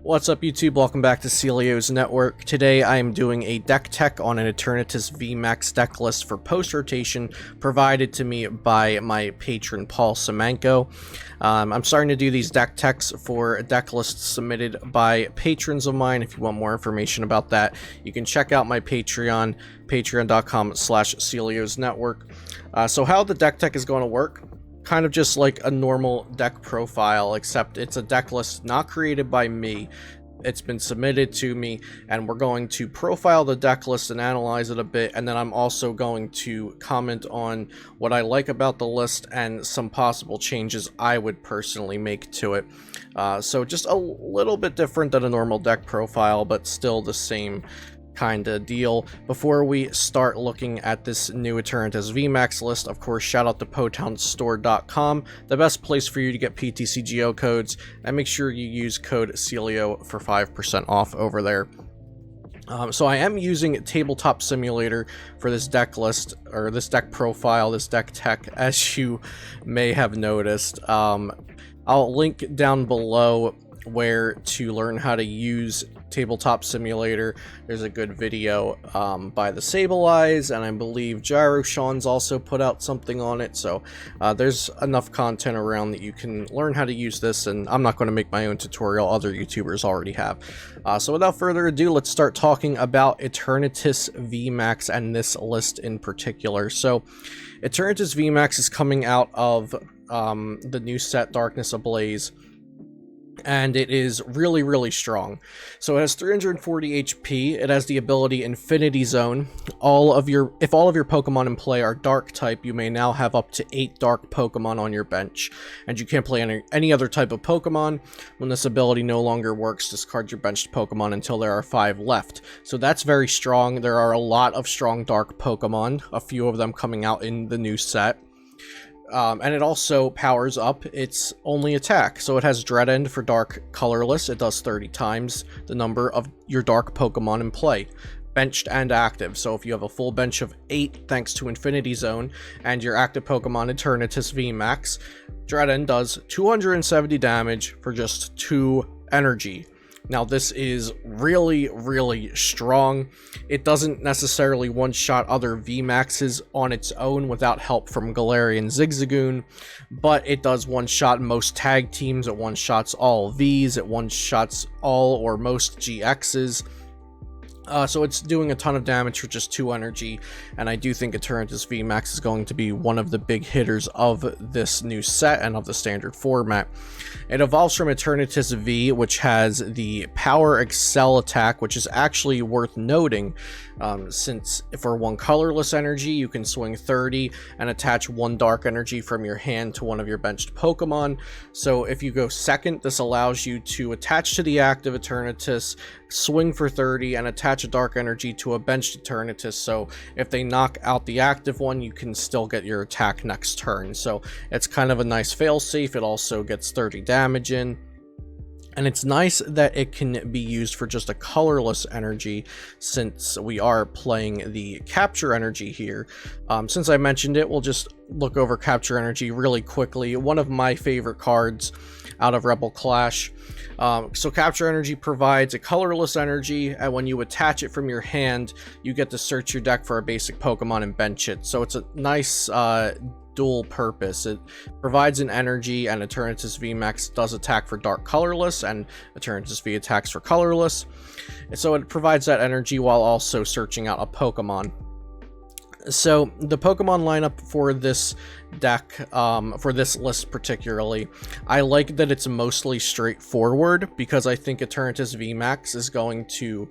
What's up YouTube, welcome back to Celio's Network. Today I am doing a deck tech on an Eternatus VMAX deck list for post-rotation provided to me by my patron Paul Semenko. I'm starting to do these deck techs for deck lists submitted by patrons of mine. If you want more information about that, you can check out my Patreon, patreon.com/Celio's Network. So how the deck tech is going to work, kind of just like a normal deck profile, except it's a deck list not created by me. It's been submitted to me, and we're going to profile the deck list and analyze it a bit, and then I'm also going to comment on what I like about the list and some possible changes I would personally make to it. So just a little bit different than a normal deck profile, but still the same kind of deal. Before we start looking at this new Eternatus VMAX list, of course, shout out to PotownStore.com, the best place for you to get PTCGO codes, and make sure you use code Celio for 5% off over there. So I am using Tabletop Simulator for this deck list, or this deck profile, this deck tech, as you may have noticed. I'll link down below where to learn how to use Tabletop Simulator. There's a good video by the Sable Eyes, and I believe Gyro Sean's also put out something on it, so there's enough content around that you can learn how to use this, and I'm not going to make my own tutorial, other YouTubers already have. So without further ado, let's start talking about Eternatus VMAX and this list in particular. So Eternatus VMAX is coming out of the new set Darkness Ablaze, and it is really strong. So it has 340 HP. It has the ability Infinity Zone. If all of your Pokemon in play are Dark type, you may now have up to 8 Dark Pokemon on your bench, and you can't play any other type of Pokemon. When this ability no longer works, discard your benched Pokemon until there are 5 left. So that's very strong. There are a lot of strong Dark Pokemon, a few of them coming out in the new set. And it also powers up its only attack. So it has Dread End for Dark Colorless. It does 30 times the number of your Dark Pokemon in play, benched and active. So if you have a full bench of 8 thanks to Infinity Zone, and your active Pokemon Eternatus VMAX, Dread End does 270 damage for just 2 energy. Now this is really strong. It doesn't necessarily one-shot other VMAXs on its own without help from Galarian Zigzagoon, but it does one-shot most tag teams, it one-shots all Vs, it one-shots all or most GXs. So it's doing a ton of damage for just 2 energy, and I do think Eternatus VMAX is going to be one of the big hitters of this new set and of the standard format. It evolves from Eternatus V, which has the Power Excel attack, which is actually worth noting, since for 1 colorless energy, you can swing 30 and attach 1 dark energy from your hand to one of your benched Pokemon. So if you go second, this allows you to attach to the active Eternatus, swing for 30, and attach a dark energy to a benched Eternatus. So if they knock out the active one, you can still get your attack next turn. So it's kind of a nice failsafe. It also gets 30 damage in. And it's nice that it can be used for just a colorless energy, since we are playing the capture energy here. Since I mentioned it, we'll just look over capture energy really quickly. One of my favorite cards out of Rebel Clash. So capture energy provides a colorless energy, and when you attach it from your hand, you get to search your deck for a basic Pokemon and bench it. So it's a nice dual purpose. It provides an energy, and Eternatus VMAX does attack for dark colorless, and Eternatus V attacks for colorless. And so it provides that energy while also searching out a Pokemon. So the Pokemon lineup for this deck, for this list particularly, I like that it's mostly straightforward, because I think Eternatus VMAX is going to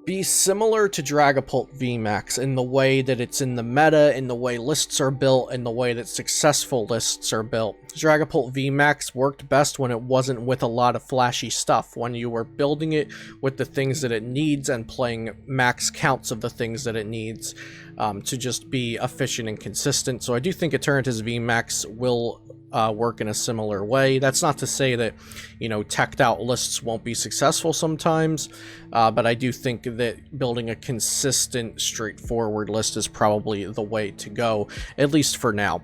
be similar to Dragapult VMAX in the way that it's in the meta, in the way lists are built, in the way that successful lists are built. Dragapult VMAX worked best when it wasn't with a lot of flashy stuff, when you were building it with the things that it needs and playing max counts of the things that it needs to just be efficient and consistent. So I do think Eternatus VMAX will work in a similar way. That's not to say that, you know, teched out lists won't be successful sometimes, but I do think that building a consistent, straightforward list is probably the way to go, at least for now.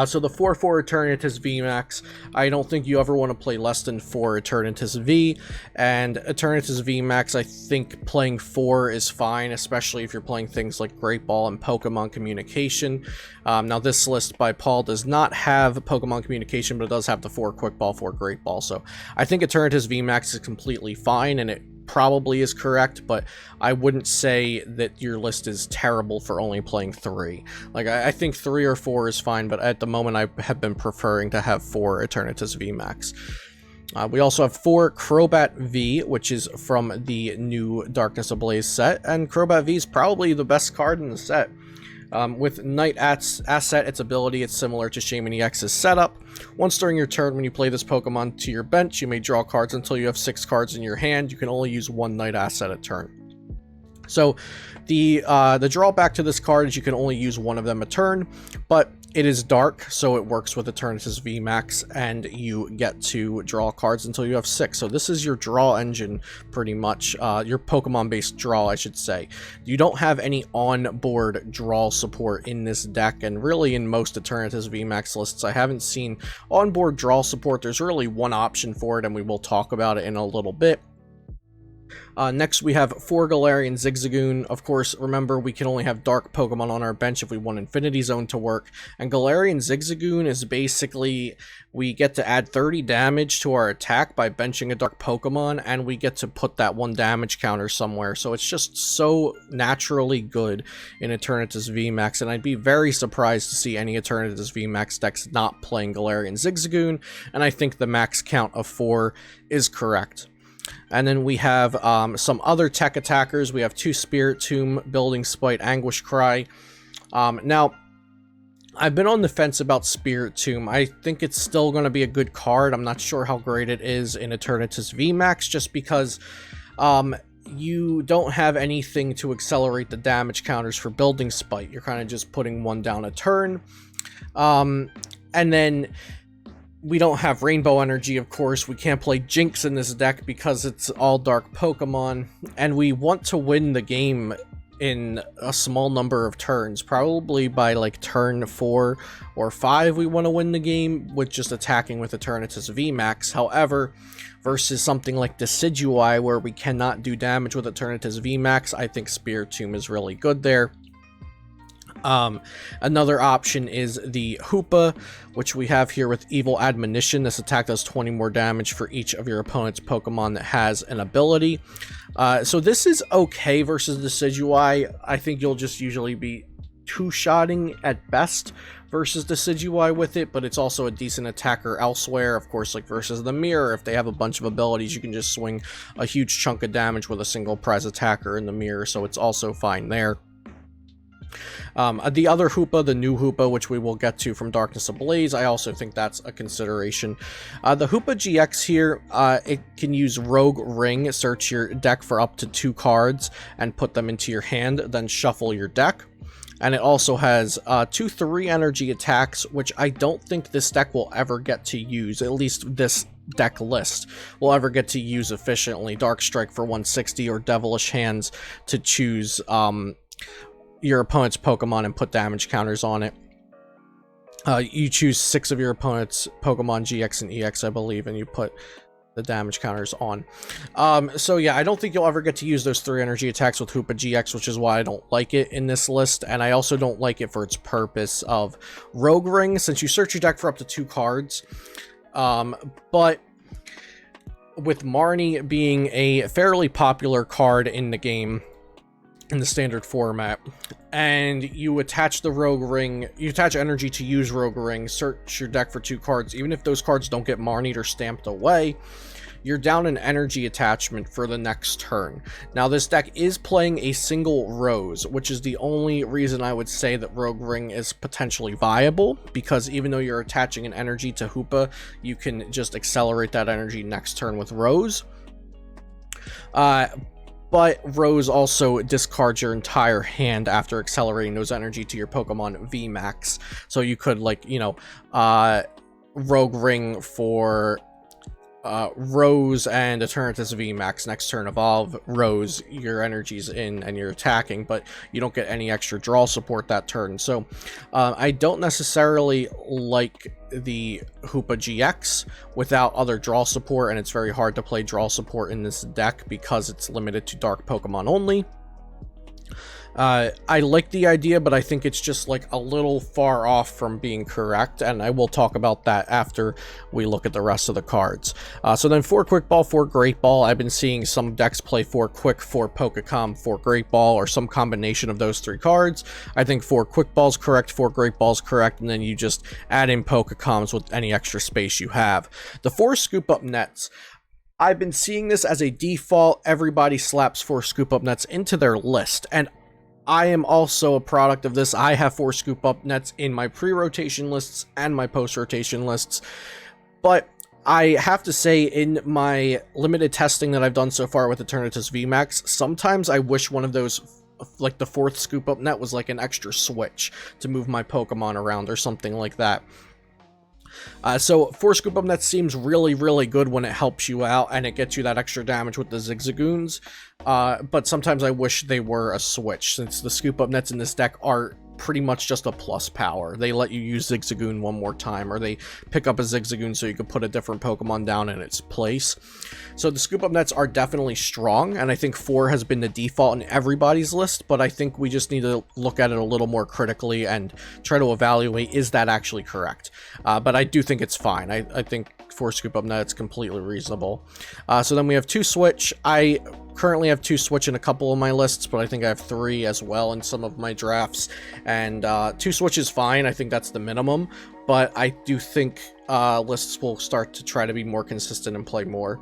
So the 4/4 Eternatus VMAX, I don't think you ever want to play less than 4 Eternatus V, and Eternatus VMAX, I think playing 4 is fine, especially if you're playing things like Great Ball and Pokemon Communication. Now this list by Paul does not have Pokemon Communication, but it does have the 4 Quick Ball, 4 Great Ball, so I think Eternatus VMAX is completely fine, and it probably is correct, but I wouldn't say that your list is terrible for only playing 3. Like, I think 3 or 4 is fine, but at the moment I have been preferring to have 4 Eternatus VMAX. We also have 4 Crobat V, which is from the new Darkness Ablaze set, and Crobat V is probably the best card in the set. With Night Asset, its ability, it's similar to Shaymin EX's setup. Once during your turn, when you play this Pokemon to your bench, you may draw cards until you have 6 cards in your hand. You can only use 1 Night Asset a turn. So the drawback to this card is you can only use 1 of them a turn, but it is dark, so it works with Eternatus VMAX, and you get to draw cards until you have 6. So this is your draw engine, pretty much. Your Pokemon-based draw, I should say. You don't have any on-board draw support in this deck, and really in most Eternatus VMAX lists, I haven't seen on-board draw support. There's really one option for it, and we will talk about it in a little bit. Next, we have 4 Galarian Zigzagoon. Of course, remember, we can only have dark Pokemon on our bench if we want Infinity Zone to work. And Galarian Zigzagoon is basically, we get to add 30 damage to our attack by benching a dark Pokemon, and we get to put that 1 damage counter somewhere. So it's just so naturally good in Eternatus VMAX, and I'd be very surprised to see any Eternatus VMAX decks not playing Galarian Zigzagoon, and I think the max count of 4 is correct. And then we have some other tech attackers. We have 2 Spirit Tomb, Building Spite, Anguish Cry. Now, I've been on the fence about Spirit Tomb. I think it's still going to be a good card. I'm not sure how great it is in Eternatus VMAX, just because you don't have anything to accelerate the damage counters for Building Spite. You're kind of just putting 1 down a turn. And then we don't have Rainbow Energy, of course. We can't play Jinx in this deck because it's all dark Pokemon. And we want to win the game in a small number of turns. Probably by like turn 4 or 5 we want to win the game with just attacking with Eternatus VMAX. However, versus something like Decidueye where we cannot do damage with Eternatus VMAX, I think Spirit Tomb is really good there. Another option is the Hoopa, which we have here with Evil Admonition. This attack does 20 more damage for each of your opponent's Pokemon that has an ability. So this is okay versus Decidueye. I think you'll just usually be 2-shotting at best versus Decidueye with it, but it's also a decent attacker elsewhere. Of course, like versus the Mirror, if they have a bunch of abilities, you can just swing a huge chunk of damage with a single prize attacker in the Mirror, so it's also fine there. The other Hoopa, the new Hoopa, which we will get to from Darkness Ablaze, I also think that's a consideration. The Hoopa GX here, it can use Rogue Ring, search your deck for up to 2 cards and put them into your hand, then shuffle your deck. And it also has 2 3 energy attacks, which I don't think this deck will ever get to use, at least this deck list will ever get to use efficiently. Dark Strike for 160 or Devilish Hands to choose your opponent's Pokemon and put damage counters on it. You choose 6 of your opponent's Pokemon GX and EX, I believe, and you put the damage counters on. So yeah, I don't think you'll ever get to use those 3 energy attacks with Hoopa GX, which is why I don't like it in this list, and I also don't like it for its purpose of Rogue Ring, since you search your deck for up to 2 cards. But with Marnie being a fairly popular card in the game, in the standard format, and you attach the Rogue Ring, you attach energy to use Rogue Ring, search your deck for 2 cards, even if those cards don't get Marnied or stamped away, you're down an energy attachment for the next turn. Now this deck is playing a single Rose, which is the only reason I would say that Rogue Ring is potentially viable, because even though you're attaching an energy to Hoopa, you can just accelerate that energy next turn with Rose. But Rose also discards your entire hand after accelerating those energy to your Pokemon VMAX. So you could, like, you know, Rogue Ring for Rose and Eternatus VMAX. Next turn evolve Rose, your energy's in and you're attacking, but you don't get any extra draw support that turn. So I don't necessarily like the Hoopa GX without other draw support, and it's very hard to play draw support in this deck because it's limited to dark Pokemon only. I like the idea, but I think it's just like a little far off from being correct, and I will talk about that after we look at the rest of the cards. So then 4 Quick Ball, 4 Great Ball. I've been seeing some decks play 4 Quick, 4 Pokecom, 4 Great Ball, or some combination of those 3 cards. I think 4 Quick Ball's correct, 4 Great Ball's correct, and then you just add in Pokecoms with any extra space you have. The 4 Scoop Up Nets. I've been seeing this as a default. Everybody slaps 4 Scoop Up Nets into their list, and I am also a product of this. I have 4 Scoop Up Nets in my pre-rotation lists and my post-rotation lists, but I have to say, in my limited testing that I've done so far with Eternatus VMAX, sometimes I wish one of those, like the 4th Scoop Up Net, was like an extra switch to move my Pokemon around or something like that. So 4 Scoop Up Nets seems really, really good when it helps you out and it gets you that extra damage with the Zigzagoons. But sometimes I wish they were a switch, since the Scoop Up Nets in this deck are pretty much just a plus power. They let you use Zigzagoon one more time, or they pick up a Zigzagoon so you can put a different Pokemon down in its place. So the Scoop Up Nets are definitely strong, and I think 4 has been the default in everybody's list, but I think we just need to look at it a little more critically and try to evaluate, is that actually correct? But I do think it's fine. I think 4 Scoop Up Nets completely reasonable. So then we have 2 Switch. I currently have 2 Switch in a couple of my lists, but I think I have 3 as well in some of my drafts, and 2 Switch is fine. I think that's the minimum, but I do think lists will start to try to be more consistent and play more.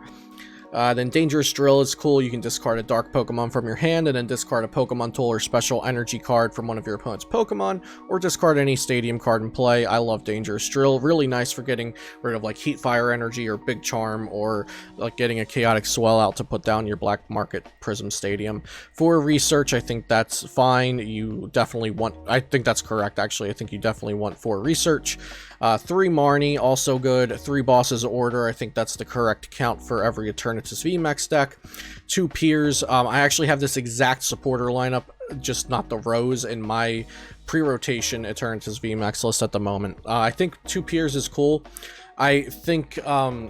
Then Dangerous Drill is cool. You can discard a dark Pokemon from your hand and then discard a Pokemon Tool or special energy card from one of your opponent's Pokemon, or discard any stadium card in play. I love Dangerous Drill. Really nice for getting rid of like Heat Fire Energy or Big Charm, or like getting a Chaotic Swell out to put down your Black Market Prism Stadium. For Research, I think that's fine. You definitely want, I think that's correct actually. I think you definitely want 4 Research. 3 Marnie, also good. 3 Bosses Order, I think that's the correct count for every Eternatus VMAX deck. 2 Piers, I actually have this exact supporter lineup, just not the Rose, in my pre-rotation Eternatus VMAX list at the moment. I think 2 Piers is cool. I think, yeah,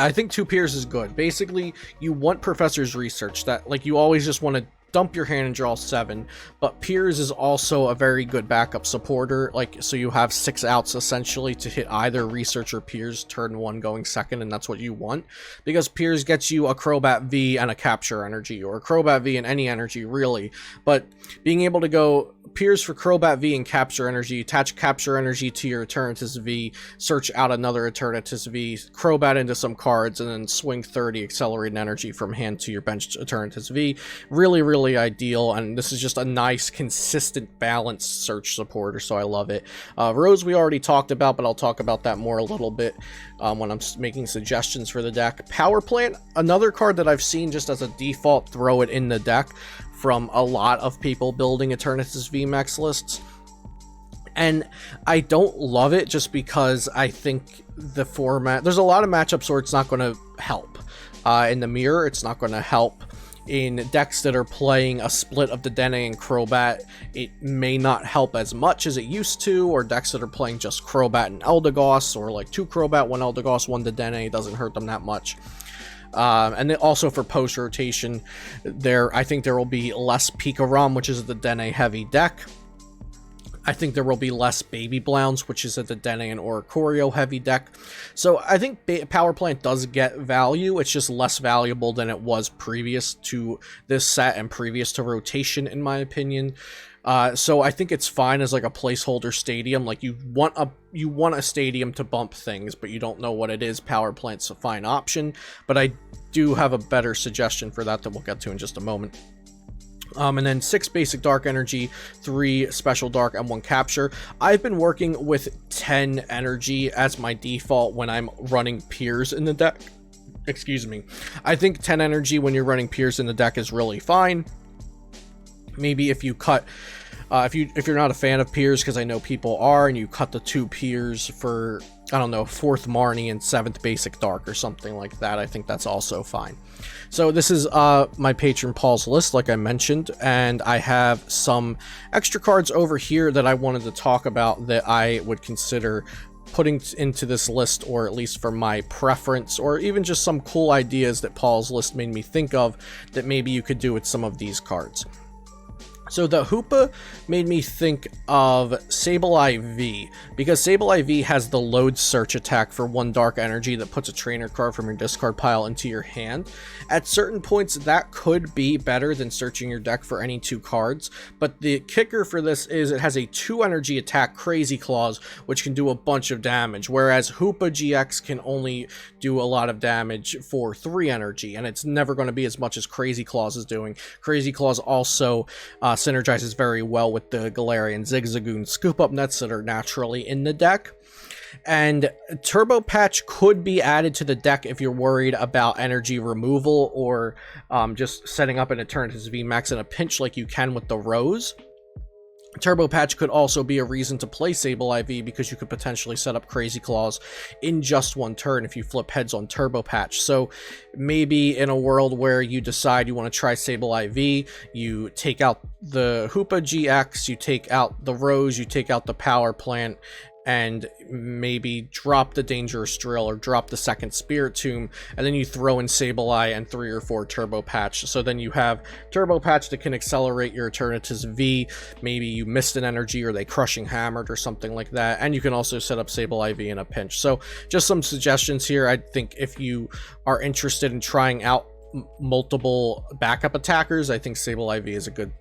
I think 2 Piers is good. Basically, you want Professor's Research, that, like, you always just want to dump your hand and draw 7, but Piers is also a very good backup supporter, like, so you have 6 outs essentially to hit either Research or Piers turn 1 going second, and that's what you want, because Piers gets you a Crobat V and a Capture Energy, or a Crobat V and any energy really, but being able to go Piers for Crobat V and Capture Energy, attach Capture Energy to your Eternatus V, search out another Eternatus V, Crobat into some cards, and then swing 30 Accelerated Energy from hand to your bench Eternatus V. Really, really ideal, and this is just a nice, consistent, balanced search supporter, so I love it. Rose we already talked about, but I'll talk about that more a little bit when I'm making suggestions for the deck. Power Plant, another card that I've seen just as a default throw it in the deck from a lot of people building Eternatus VMAX lists, and I don't love it just because I think the format, there's a lot of matchups where it's not going to help. In the mirror, it's not going to help. In decks that are playing a split of the Dene and Crobat, it may not help as much as it used to, or decks that are playing just Crobat and Eldegoss, or like 2 Crobat, 1 Eldegoss, 1 Dedenne, doesn't hurt them that much. And then also for post rotation, I think there will be less Pikarom, which is the Dene heavy deck. I think there will be less Baby Blounds, which is a Dedenne and Oricorio heavy deck. So I think Power Plant does get value. It's just less valuable than it was previous to this set and previous to rotation, in my opinion. So I think it's fine as like a placeholder stadium. Like you want a stadium to bump things, but you don't know what it is. Power Plant's a fine option, but I do have a better suggestion for that we'll get to in just a moment. And then 6 basic dark energy, 3 special dark, and 1 capture. I've been working with 10 energy as my default when I'm running Piers in the deck. Excuse me. I think 10 energy when you're running Piers in the deck is really fine. Maybe if you cut If you're not a fan of Piers, because I know people are, and you cut the 2 Piers for, I don't know, 4th Marnie and 7th Basic Dark or something like that, I think that's also fine. So this is my patron Paul's list, like I mentioned, and I have some extra cards over here that I wanted to talk about that I would consider putting into this list, or at least for my preference, or even just some cool ideas that Paul's list made me think of that maybe you could do with some of these cards. So the Hoopa made me think of Sableye V, because Sableye V has the load search attack for 1 dark energy that puts a trainer card from your discard pile into your hand. At certain points, that could be better than searching your deck for any 2 cards, but the kicker for this is it has a 2 energy attack Crazy Claws, which can do a bunch of damage, whereas Hoopa GX can only do a lot of damage for 3 energy, and it's never going to be as much as Crazy Claws is doing. Crazy Claws also synergizes very well with the Galarian Zigzagoon Scoop Up Nets that are naturally in the deck. And Turbo Patch could be added to the deck if you're worried about energy removal, or just setting up an Eternatus VMAX in a pinch like you can with the Rose. Turbo Patch could also be a reason to play Sableye V, because you could potentially set up Crazy Claws in just 1 turn if you flip heads on Turbo Patch. So maybe in a world where you decide you want to try Sableye V, you take out the Hoopa GX, you take out the Rose, you take out the Power Plant, and maybe drop the Dangerous Drill or drop the 2nd Spiritomb, and then you throw in Sableye and 3 or 4 Turbo Patch. So then you have Turbo Patch that can accelerate your Eternatus V. Maybe you missed an energy, or they Crushing Hammered or something like that, and you can also set up Sableye V in a pinch. So just some suggestions here. I think if you are interested in trying out multiple backup attackers, I think Sableye V is a good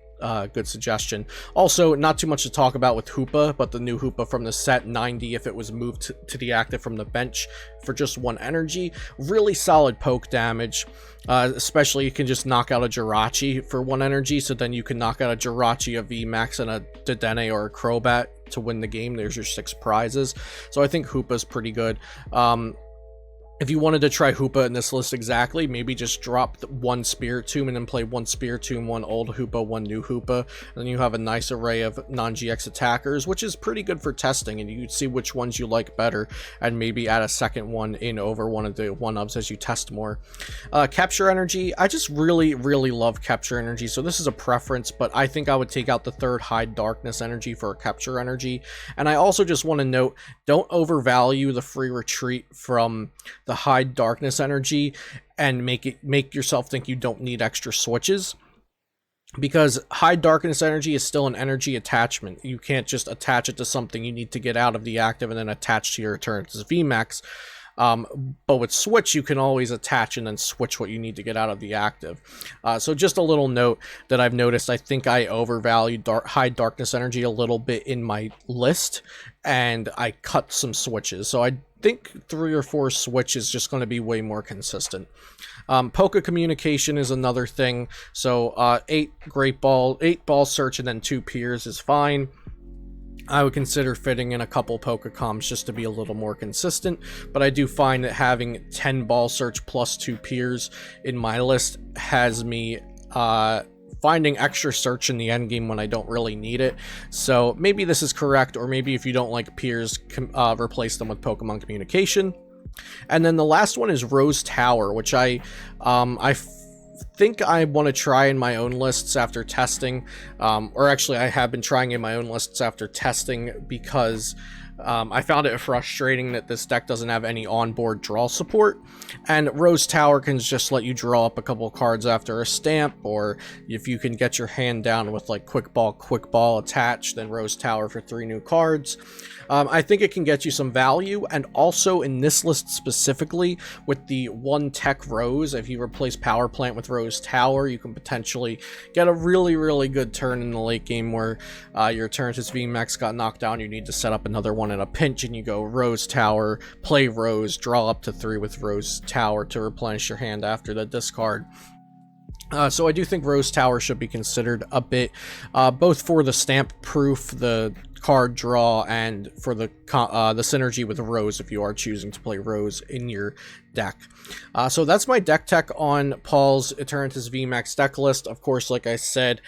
suggestion. Also, not too much to talk about with Hoopa, but the new Hoopa from the set, 90 if it was moved to the active from the bench for just 1 energy. Really solid poke damage, especially you can just knock out a Jirachi for 1 energy, so then you can knock out a Jirachi, a VMAX, and a Dedenne or a Crobat to win the game. There's your 6 prizes. So I think Hoopa's pretty good. If you wanted to try Hoopa in this list exactly, maybe just drop 1 Spiritomb and then play 1 Spiritomb, 1 old Hoopa, 1 new Hoopa, and then you have a nice array of non-GX attackers, which is pretty good for testing, and you can see which ones you like better, and maybe add a 2nd one in over one of the 1-ups as you test more. Capture Energy, I just really love Capture Energy, so this is a preference, but I think I would take out the 3rd Hide Darkness energy for a Capture Energy. And I also just want to note, don't overvalue the free retreat from the Hide Darkness energy and make yourself think you don't need extra switches, because Hide Darkness energy is still an energy attachment. You can't just attach it to something. You need to get out of the active and then attach to your Eternatus VMAX. But with Switch, you can always attach and then switch what you need to get out of the active. So just a little note that I've noticed, I think I overvalued Hide Darkness energy a little bit in my list, and I cut some switches. So I think 3 or 4 switch is just going to be way more consistent. Poke Communication is another thing. So 8 ball search and then 2 Piers is fine. I would consider fitting in a couple Pokecoms just to be a little more consistent, but I do find that having 10 ball search plus 2 Piers in my list has me finding extra search in the endgame when I don't really need it. So maybe this is correct, or maybe if you don't like Piers, replace them with Pokemon Communication. And then the last one is Rose Tower, which I think I want to try in my own lists after testing, or actually I have been trying in my own lists after testing, because I found it frustrating that this deck doesn't have any onboard draw support, and Rose Tower can just let you draw up a couple cards after a stamp, or if you can get your hand down with like Quick Ball attached, then Rose Tower for 3 new cards. I think it can get you some value, and also in this list specifically, with the 1 tech Rose, if you replace Power Plant with Rose Tower, you can potentially get a really good turn in the late game where your Eternatus VMAX got knocked down, you need to set up another one in a pinch, and you go Rose Tower, play Rose, draw up to 3 with Rose Tower to replenish your hand after the discard. So I do think Rose Tower should be considered a bit, both for the stamp proof, the card draw, and for the synergy with Rose if you are choosing to play Rose in your deck. So that's my deck tech on Paul's Eternatus VMAX deck list. Of course, like I said,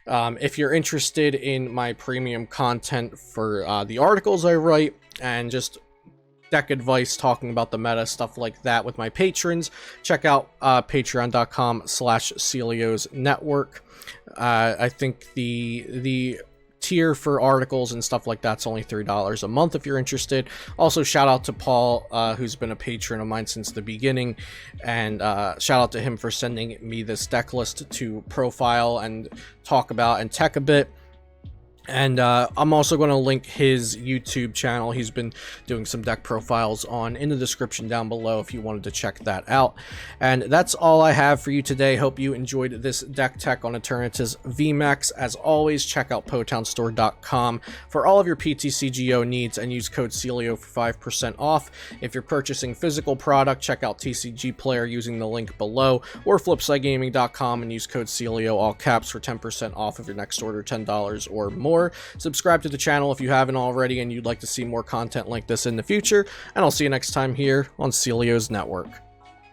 If you're interested in my premium content for the articles I write and just deck advice, talking about the meta, stuff like that with my patrons, check out patreon.com/Celios Network. I think the tier for articles and stuff like that's only $3 a month if you're interested. Also, shout out to Paul, who's been a patron of mine since the beginning, and shout out to him for sending me this deck list to profile and talk about and tech a bit. And I'm also going to link his YouTube channel. He's been doing some deck profiles on in the description down below if you wanted to check that out. And that's all I have for you today. Hope you enjoyed this deck tech on Eternatus VMAX. As always, check out PotownStore.com for all of your PTCGO needs and use code CELIO for 5% off. If you're purchasing physical product, check out TCG Player using the link below, or FlipsideGaming.com and use code CELIO all caps for 10% off of your next order, $10 or more. Subscribe to the channel if you haven't already and you'd like to see more content like this in the future, and I'll see you next time here on Celios Network.